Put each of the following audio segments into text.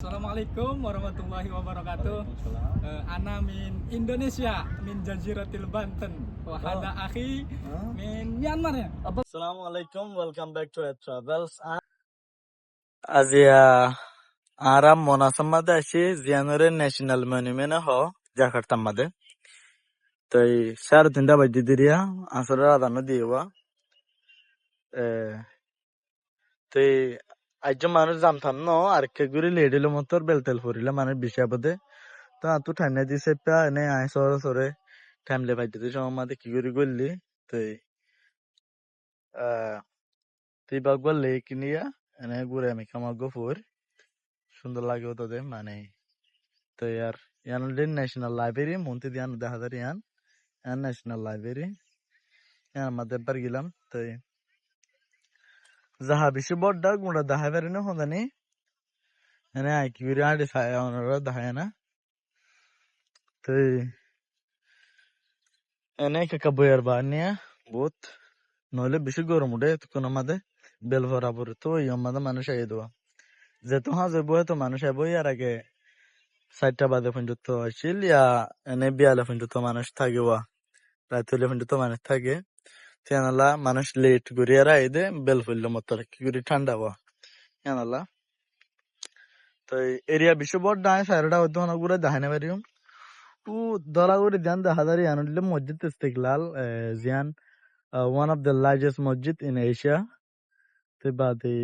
Assalamualaikum warahmatullahi wabarakatuh. Ana min Indonesia, min Jaziratil Banten. Wa hada akhi min Myanmar ya. Assalamualaikum, welcome back to Ed Travels. Azia Aram Monasamada ashi Zianore National Monument ho Jakarta made. Tai sar tinda bajdidiria asara dano diwa. Tai আইজো মানুষ জানতাম ন আর কে গুরি লেডিল মতর বেলতেল ফুরিলে মানে বিষয় বদে তো আতু ঠান্ডা দিছে পা এনে আই সরে সরে ঠামলে বাইতে সময় মাঝে কি গুরি গল্লি তুই তুই বাগবার লেক নিয়া এনে ঘুরে আমি কামাগো ফুর সুন্দর লাগে তোদের মানে তো ইয়ার ইয়ান ন্যাশনাল লাইব্রেরি মন্ত্রী দিয়ান দেখা যায় ইয়ান ন্যাশনাল লাইব্রেরি ইয়ান আমাদের বার গেলাম তো যাহা বেশি বড় গুঁড়া দেখা পারি না হদানি এনে আই কি করে আড়ে ছায় ওনারা দেখায় না তো এনে কাকা বইয়ার বার নিয়ে বহুত নইলে বেশি গরম উঠে তখন আমাদের বেল ভরা পড়ে তো ওই আমাদের মানুষ আই দেওয়া যেহেতু হ্যাঁ যাবো তো মানুষ আইব আর আগে 4টা বাজে পর্যন্ত আসছিল ইয়া এনে 42 পর্যন্ত মানুষ থাকে রাত হইলে পর্যন্ত মানুষ থাকে তেনালা মানুষ লেট করে আর আই দে বেল ফুললো মতো কি করে ঠান্ডা হওয়া তেনালা তো এরিয়া বেশি বড় নাই 4টা হয়তো না ঘুরে দেখাই না পারিম ও দলা করে ধ্যান দেখা যায় আনলে মসজিদ ইস্তিকলাল জিয়ান one of the largest মসজিদ in Asia তো বাদে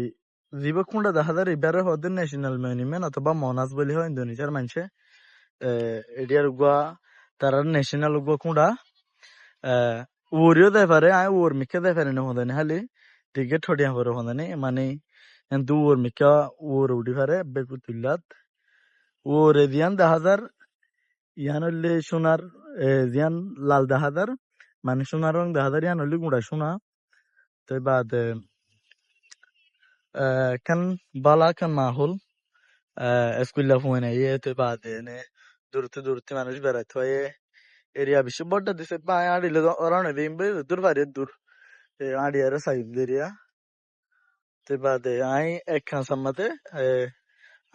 জীব কোনটা দেখা যায় এবারে হদের ন্যাশনাল মনুমেন্ট অথবা মনাস বলি হয় ইন্দোনেশিয়ার মানুষে এরিয়ার উগা তারা ন্যাশনাল উগা কোনটা ওরিও দেয় পারে আয় ওর মিকে দেয় পারে না হদানি খালি টিকেট ঠটিয়া পারে হদানি মানে কিন্তু ওর মিকা ওর উঠি পারে বেকু তুল্লাত ওর দিয়ান দেখা যায় ইয়ান হইলে সোনার জিয়ান লাল দেখা যায় মানে সোনার রং দেখা যায় ইয়ান হইলে গুঁড়া সোনা তো বাদ kan bala kan mahul eskulla fuene ye to baade ne durte মানুষ বেড়াইতে হয় এরিয়া বেশি বড় দিছে পা আড়িলে ওরানে দিমবে দূর বাড়ি দূর আড়িয়ারে সাইড এরিয়া তো বাদে আই এক খান সামতে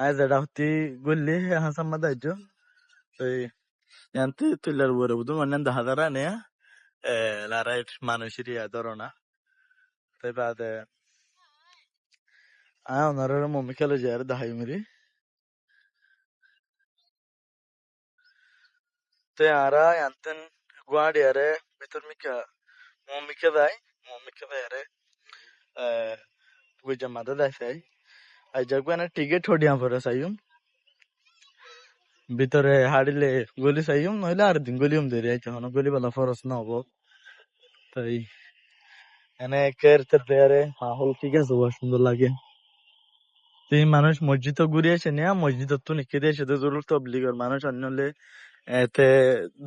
আই যেটা হতি গল্লি হ্যাঁ সামতে আইজো তো yanti তুলার বড় বুদু মানে দাহাদারা নে লারাইট মানুষের ইয়া ধরনা তো বাদে আয় ওনার মম্মি খেলে যায় দাহাই মেরি তো আরা yanten গুয়াড়ি আরে ভিতর মিকা মম্মিকে দেয় আরে ওই জামাতে দেয় চাই আই যাকবে না টিকেট ঠডিয়া পরে চাইম ভিতরে হাড়িলে গলি চাইম নইলে আর দিন গলিম দেরি আইছে হন গলি বলা ফরস না হবো তাই এনে কের তেরে মাহল ঠিক আছে সুন্দর লাগে তুই মানুষ মসজিদ ঘুরে আসে নিয়া মসজিদ তো নিকে দিয়ে শুধু জরুর তবলিগর মানুষ অন্যলে এতে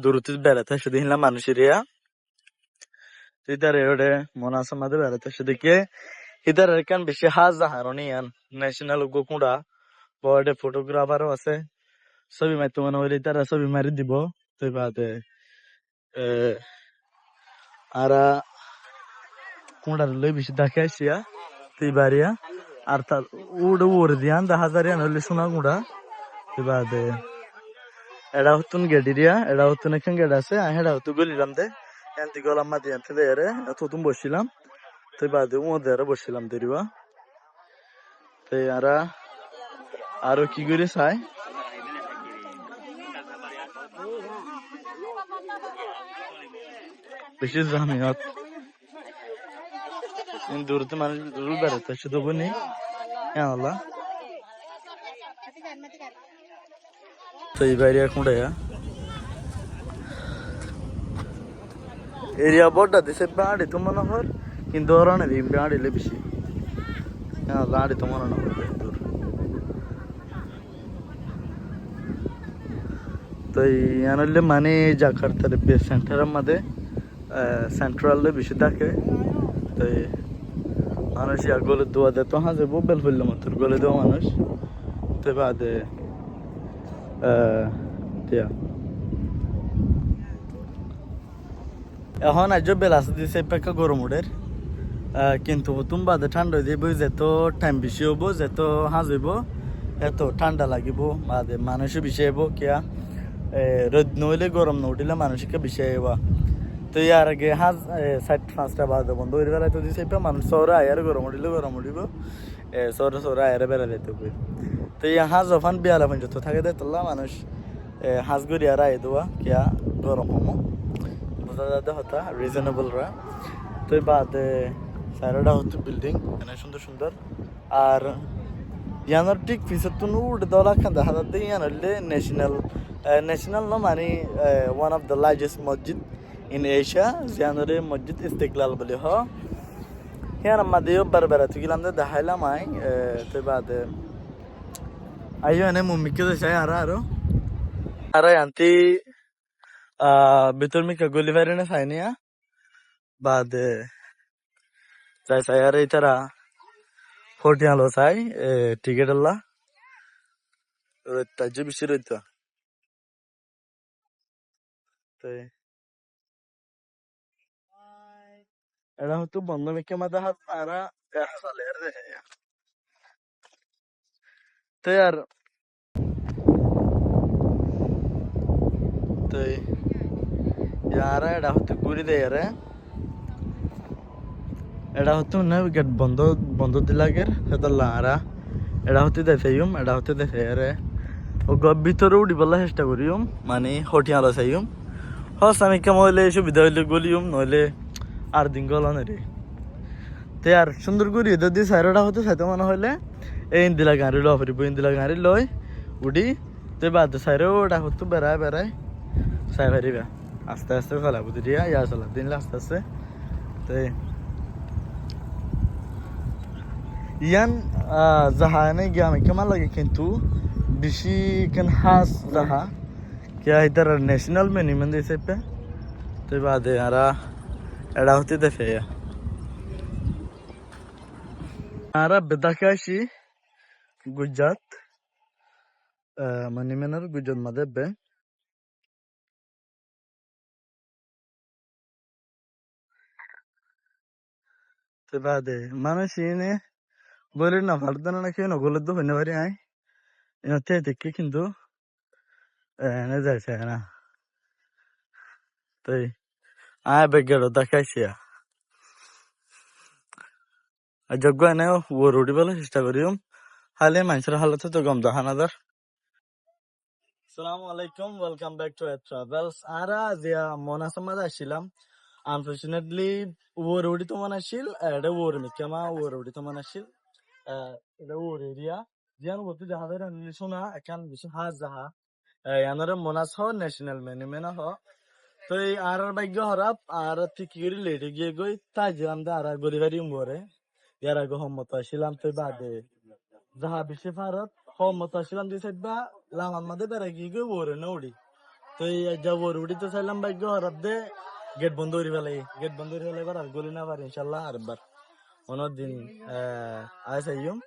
দূরত্ব বেড়াতে শুধু হিলা মানুষের ইয়া তুই তার এরোডে মন আছে মাঝে বেড়াতে শুধু কে ইতার এখান বেশি হাজ হারনি ইয়ান ন্যাশনাল গোকুড়া বড় ফটোগ্রাফারও আছে ছবি মারতে মনে হইলে তারা ছবি মারি দিব তুই বাদে আরা কুড়ার লই বেশি দেখে আসিয়া তুই বাড়িয়া আর তার উড়ে উড়ে দিয়ান 10,000 হইলে সোনা গুঁড়া তুই বাদে এরা হতুন গেডিরিয়া এরা হতুন এখান গেড আছে হেডা হতু গলিলাম দে এনতি গলাম মাতি আনতে দে রে তুতুম বসছিলাম তুই বাদে ওদের বসছিলাম দেরিবা তুই আরা আরো কি করে চাই বেশি জামিয়াত দূরতে মানুষ দূর বেড়াতে শুধু বনি আল্লাহ তো এই বাইরে কোনটা এরিয়া বড়টা দিছে বাড়ি তো মনে হয় কিন্তু ওরা না দিন বাড়িলে বেশি বাড়ি তো মনে হয় দূর তো আনলে মানে জাকার্তার বেস সেন্টারের মধ্যে সেন্ট্রালে বেশি থাকে তো মানুষ ইয়া গলে দোয়া দেয় তো হ্যাঁ যাবো বেল ফেললে মতো গলে দেওয়া মানুষ তো বাদে এখন আজ বেলা দিছে পেকা গরম উঠের কিন্তু তুমি বাদে ঠান্ডা হয়ে যাবো যেত টাইম বেশি হবো যেত হাঁস হইব এত ঠান্ডা লাগিব বাদে মানুষ বিষাইব কিয়া রোদ নইলে গরম নউঠিলে মানুষকে বিষাইব তো ইয়ার আগে হাজ 4-5টা বাজে বন্ধ করে বেড়াইতে দিছে মানুষ শহরে আয়ার গরম উঠিব শহরে আয়ারে বেড়াইতে হবে তো ইয়া হাজ ওখান বিয়ালা পর্যন্ত থাকে দেয় তোলা মানুষ হাজ গড়ি আর আয় দেওয়া কিয়া গরম হমো বোঝা যাতে হতা রিজনেবল রা তো বাদে সাইডটা হচ্ছে বিল্ডিং এখানে সুন্দর সুন্দর আর ইয়ানোর ঠিক পিছর তো উঠে দেওয়া খান দেখা যাতে ইয়ান হলে ন্যাশনাল ন মানে ওয়ান অফ দ্য লার্জেস্ট মসজিদ ইন এশিয়া জিয়ানোরে মসজিদ ইস্তেকলাল বলে হ ইয়ান আমাদেরও বেড়াতে গেলাম দেখাইলাম আই তো বাদে আইও এনে মুম্মিকে যাই আর আনতি ভিতর মিকা গলি বাইরে না চাইনিয়া বাদে চাই আর এই তারা ফোর্টি আলো চাই টিকিট আল্লাহ রইতা যে বেশি রইতা এটা হতো বন্ধ মেকে মাথা হাত তারা চলে আর তো আর তো ইয়ারা এটা হতো ঘুরি দেয় আরে এটা হতো না গেট বন্ধ দিলাগের হেতল্লা আরা এটা হতে দেখাইম এটা হতে দেখাই আরে ও গব ভিতরে উঠি বলা চেষ্টা করিম মানে হটিয়া আলো চাইম হস আমি কেমন হইলে সুবিধা হইলে গলিম নইলে আর দিন গলা রে তে আর সুন্দর করি যদি সাইরটা হতে চাইতে মনে হইলে এই ইন্দিলা গাড়ি লওয়া পারিব ইন্দিলা গাড়ি লই উঠি তো বাদ সাইরেও ওটা হতো বেড়ায় চাই পারিবা আস্তে আস্তে চালাবো দিয়া ইয়া চালা দিনলে আস্তে আস্তে তো ইয়ান জাহানে গিয়ে আমি কেমন লাগে কিন্তু বেশি কেন হাস জাহা क्या इधर नेशनल में नहीं मंदिर से पे तो बाद यारा एड़ा होती दफे यारा बेदाकाशी गुजरात मनी मेनर गुजरात मधे बे तो बाद मानसी ने बोले ना भारत ना क्यों ना गोल दो होने वाले हैं इन ते देखी किंतु ने जैसे है ना तो आए बेगड़ो दाकाशी जग्गा ने वो रोटी वाला चेष्टा करियम हाले मानसर हालत तो गम दहानादार আসসালামু আলাইকুম ওয়েলকাম ব্যাক টু ট্রাভেলস আরা দিয়া মনাসমা আসছিলাম আনফরচুনেটলি ওর ওডি তো মানাছিল এটা ওর মিকামা ওর ওডি তো মানাছিল এটা ওর এরিয়া জিয়ান বলতে যাহা বের নিশোনা একান বিশ হাজ যাহা ইয়ানরে মনাস হ ন্যাশনাল মেনিমেনা হ তো এই আর ভাগ্য হরাপ আর তিকিরি লেটে গিয়ে গই তাই জিলাম দা আর গরিবারি উমরে ইয়ার আগে হম্মত আসছিলাম তো বাদে যাহা বেশি ভারত হম্মত আসছিলাম দিয়ে সাইডবা লামান মাদে বেড়া গিয়ে গই ওরে না উড়ি তো এই যা ওর উড়ি তো চাইলাম ভাগ্য হরাপ দে গেট বন্ধ করে ফেলাই এবার আর গলি না পারি ইনশাল্লাহ আর বার অনেক দিন আয় চাইম